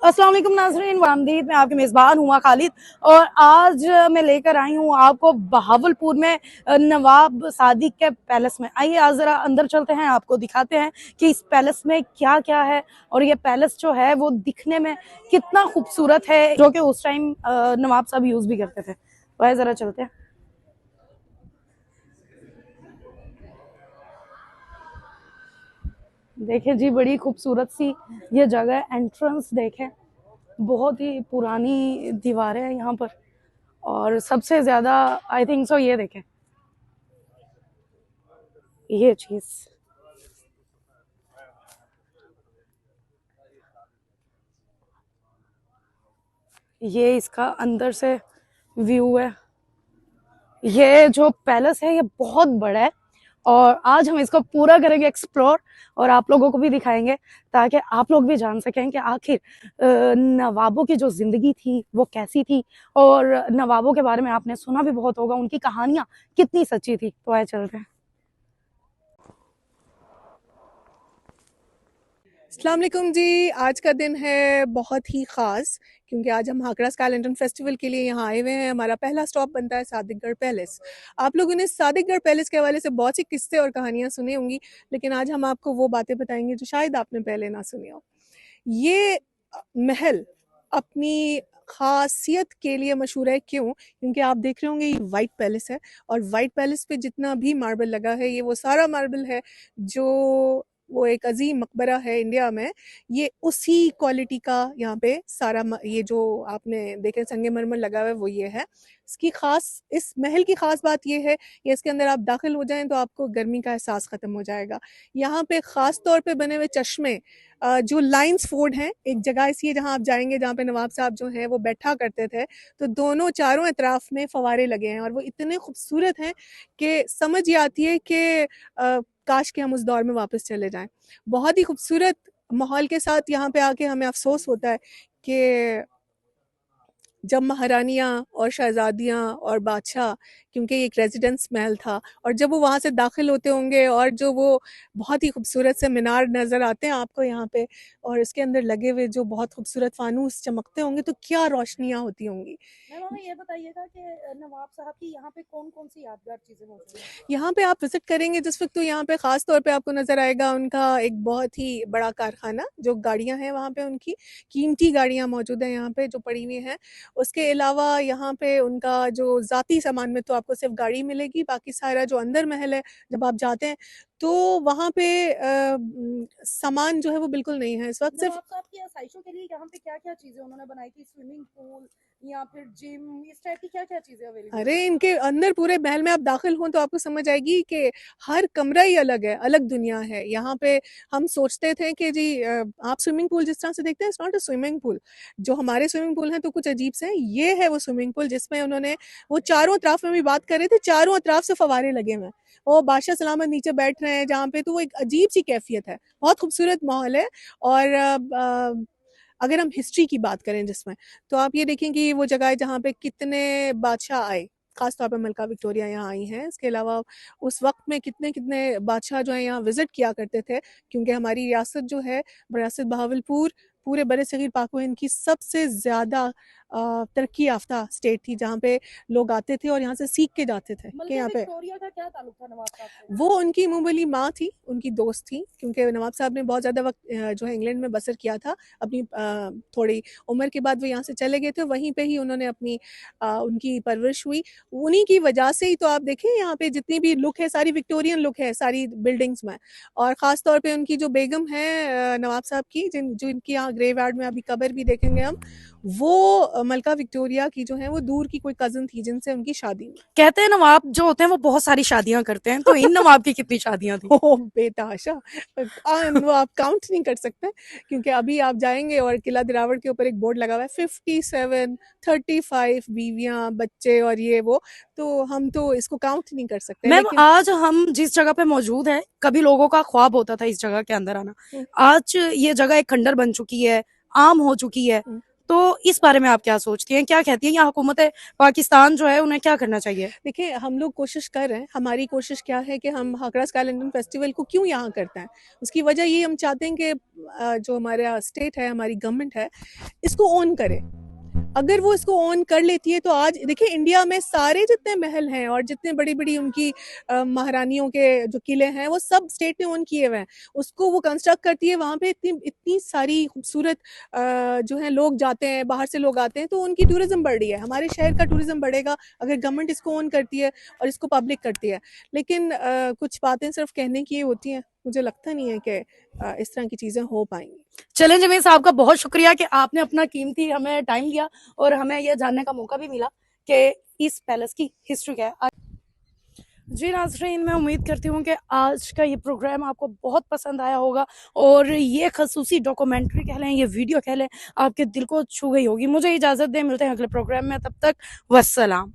अस्सलाम वालेकुम नाज़रीन, वामदीद मैं आपकी मेज़बान हुमा खालिद। और आज मैं लेकर आई हूँ आपको बहावलपुर में नवाब सादिक के पैलेस में। आइए आज ज़रा अंदर चलते हैं, आपको दिखाते हैं कि इस पैलेस में क्या क्या है और ये पैलेस जो है वो दिखने में कितना खूबसूरत है, जो कि उस टाइम नवाब साहब यूज़ भी करते थे। तो आइए ज़रा चलते हैं। देखें जी, बड़ी खूबसूरत सी ये जगह, एंट्रेंस देखें, बहुत ही पुरानी दीवारें हैं यहाँ पर। और सबसे ज्यादा आई थिंक सो ये देखें, ये चीज, ये इसका अंदर से व्यू है। ये जो पैलेस है ये बहुत बड़ा है और आज हम इसको पूरा करेंगे एक्सप्लोर और आप लोगों को भी दिखाएंगे, ताकि आप लोग भी जान सकें कि आखिर नवाबों की जो जिंदगी थी वो कैसी थी। और नवाबों के बारे में आपने सुना भी बहुत होगा, उनकी कहानियां कितनी सच्ची थी। तो आए चलते हैं। अस्सलाम वालेकुम जी। आज का दिन है बहुत ही ख़ास, क्योंकि आज हम हाकरा स्काई लैंटर्न फेस्टिवल के लिए यहाँ आए हुए हैं। हमारा पहला स्टॉप बनता है सादिकगढ़ पैलेस। आप लोगों ने सादिकगढ़ पैलेस के हवाले से बहुत सी किस्से और कहानियाँ सुनी होंगी, लेकिन आज हम आपको वो बातें बताएंगे जो शायद आपने पहले ना सुनी हो। ये महल अपनी खासियत के लिए मशहूर है। क्यों? क्योंकि आप देख रहे होंगे ये वाइट पैलेस है, और वाइट पैलेस पे जितना भी मार्बल लगा है, ये वो सारा मार्बल है जो वो एक अजीम मकबरा है इंडिया में, ये उसी क्वालिटी का यहाँ पे सारा ये जो आपने देखे संगमरमर लगा हुआ है वो ये है। इसकी खास, इस महल की खास बात ये है, ये इसके अंदर आप दाखिल हो जाएं तो आपको गर्मी का एहसास खत्म हो जाएगा। यहाँ पे खास तौर पे बने हुए चश्मे, जो लाइन्स फोर्ड हैं, एक जगह ऐसी है जहाँ आप जाएंगे जहाँ पे नवाब साहब जो हैं वो बैठा करते थे, तो दोनों चारों अतराफ में फवारे लगे हैं और वो इतने खूबसूरत हैं कि समझ ये आती है कि काश के हम उस दौर में वापस चले जाएं। बहुत ही खूबसूरत माहौल के साथ यहाँ पे आके हमें अफसोस होता है कि जब महारानियाँ और शहजादियाँ और बादशाह, क्योंकि ये एक रेजिडेंस महल था, और जब वो वहाँ से दाखिल होते होंगे और जो वो बहुत ही खूबसूरत से मीनार नज़र आते हैं आपको यहाँ पे, और इसके अंदर लगे हुए जो बहुत खूबसूरत फानूस चमकते होंगे, तो क्या रोशनियाँ होती होंगी। मैम हमें ये बताइएगा कि नवाब साहब की यहाँ पे कौन कौन सी यादगार चीजें मौजूद हैं? यहाँ पे आप विजिट करेंगे जिस वक्त, तो यहाँ पे खास तौर पे आपको नजर आएगा उनका एक बहुत ही बड़ा कारखाना, जो गाड़ियाँ हैं वहाँ पे उनकी कीमती गाड़ियाँ मौजूद हैं यहाँ पे जो पड़ी हुई हैं। उसके अलावा यहाँ पे उनका जो ज़ाती सामान में तो आपको सिर्फ गाड़ी मिलेगी, बाकी सारा जो अंदर महल है जब आप जाते हैं तो वहाँ पे सामान जो है वो बिल्कुल नहीं है इस वक्त। सिर्फ नवाब साहब की आसाइशों के लिए यहाँ पे क्या क्या चीजें उन्होंने बनाई थी? स्विमिंग पूल या फिर जिम, इस टाइप की क्या क्या चीजें अवेलेबल? अरे इनके अंदर पूरे महल में आप दाखिल हों तो आपको समझ आएगी कि हर कमरा ही अलग है, अलग दुनिया है यहाँ पे। हम सोचते थे कि जी आप स्विमिंग पूल जिस तरह से देखते हैं, it's not a swimming pool. जो हमारे स्विमिंग पूल हैं तो कुछ अजीब से हैं, ये है वो स्विमिंग पूल जिसमें उन्होंने वो चारों अतराफ में भी बात कर रहे थे, चारों अतराफ से फवारे लगे हुए हैं। वो बादशाह सलामत नीचे बैठ रहे हैं जहाँ पे, तो वो एक अजीब सी कैफियत है, बहुत खूबसूरत माहौल है। और अगर हम हिस्ट्री की बात करें जिसमें, तो आप ये देखें कि वो जगह है जहाँ पे कितने बादशाह आए, खास तौर पे मलका विक्टोरिया यहाँ आई हैं। इसके अलावा उस वक्त में कितने कितने बादशाह जो है यहाँ विजिट किया करते थे, क्योंकि हमारी रियासत जो है, रियासत बहावलपुर, पूरे बड़े सगीर पाक व हिंद की सबसे ज़्यादा तरक्की याफ्ता स्टेट थी, जहाँ पे लोग आते थे और यहाँ से सीख के जाते थे कि यहाँ पे। विक्टोरिया का क्या ताल्लुक था नवाब साहब से? वो उनकी मुँह बोली माँ थी, उनकी दोस्त थी, क्योंकि नवाब साहब ने बहुत ज़्यादा वक्त जो है इंग्लैंड में बसर किया था। अपनी थोड़ी उम्र के बाद वो यहाँ से चले गए थे, वहीं पे ही उन्होंने अपनी उनकी परवरिश हुई। उन्हीं की वजह से ही तो आप देखें यहाँ पे जितनी भी लुक है सारी विक्टोरियन लुक है सारी बिल्डिंग्स में। और ख़ास तौर पे उनकी जो बेगम है नवाब साहब की, जो इनकी यहाँ ग्रेव यार्ड में अभी कब्र भी देखेंगे हम, वो मलका विक्टोरिया की जो है वो दूर की कोई कज़न थी जिनसे उनकी शादी हुई। कहते हैं नवाब जो होते हैं वो बहुत सारी शादियां करते हैं, तो इन नवाब की कितनी शादियां थी? ओह बेताशा, वो आप काउंट नहीं कर सकते, क्योंकि अभी आप जाएंगे और किला दिरावड़ के ऊपर एक बोर्ड लगा हुआ है 57, 35 बीवियां बच्चे और ये वो, तो हम तो इसको काउंट नहीं कर सकते। मैम लेकिन आज हम जिस जगह पे मौजूद हैं, कभी लोगों का ख्वाब होता था इस जगह के अंदर आना, आज ये जगह एक खंडर बन चुकी है, आम हो चुकी है। तो इस बारे में आप क्या सोचती हैं, क्या कहती हैं, या हुकूमत पाकिस्तान जो है उन्हें क्या करना चाहिए? देखिए, हम लोग कोशिश कर रहे हैं। हमारी कोशिश क्या है कि हम हाकरा स्काई लैंटर्न फेस्टिवल को क्यों यहाँ करते हैं, उसकी वजह ये हम चाहते हैं कि जो हमारा स्टेट है, हमारी गवर्नमेंट है, इसको ओन करे। अगर वो इसको ऑन कर लेती है तो आज देखिए इंडिया में सारे जितने महल हैं और जितने बड़ी बड़ी उनकी महारानियों के जो किले हैं वो सब स्टेट ने ऑन किए हुए हैं। उसको वो कंस्ट्रक्ट करती है, वहाँ पे इतनी इतनी सारी खूबसूरत जो है लोग जाते हैं, बाहर से लोग आते हैं, तो उनकी टूरिज्म बढ़ रही है। हमारे शहर का टूरिज्म बढ़ेगा अगर गवर्नमेंट इसको ऑन करती है और इसको पब्लिक करती है। लेकिन कुछ बातें सिर्फ कहने की होती हैं, मुझे लगता नहीं है कि इस तरह की चीज़ें हो पाएंगी। चलें जमील साहब, का बहुत शुक्रिया कि आपने अपना कीमती हमें टाइम दिया और हमें यह जानने का मौका भी मिला कि इस पैलेस की हिस्ट्री क्या है। जी नाज़रीन, मैं उम्मीद करती हूँ कि आज का ये प्रोग्राम आपको बहुत पसंद आया होगा और ये खसूसी डॉक्यूमेंट्री कह लें, ये वीडियो कह लें, आपके दिल को छू गई होगी। मुझे इजाज़त दें, मिलते हैं अगले प्रोग्राम में, तब तक वस्सलाम।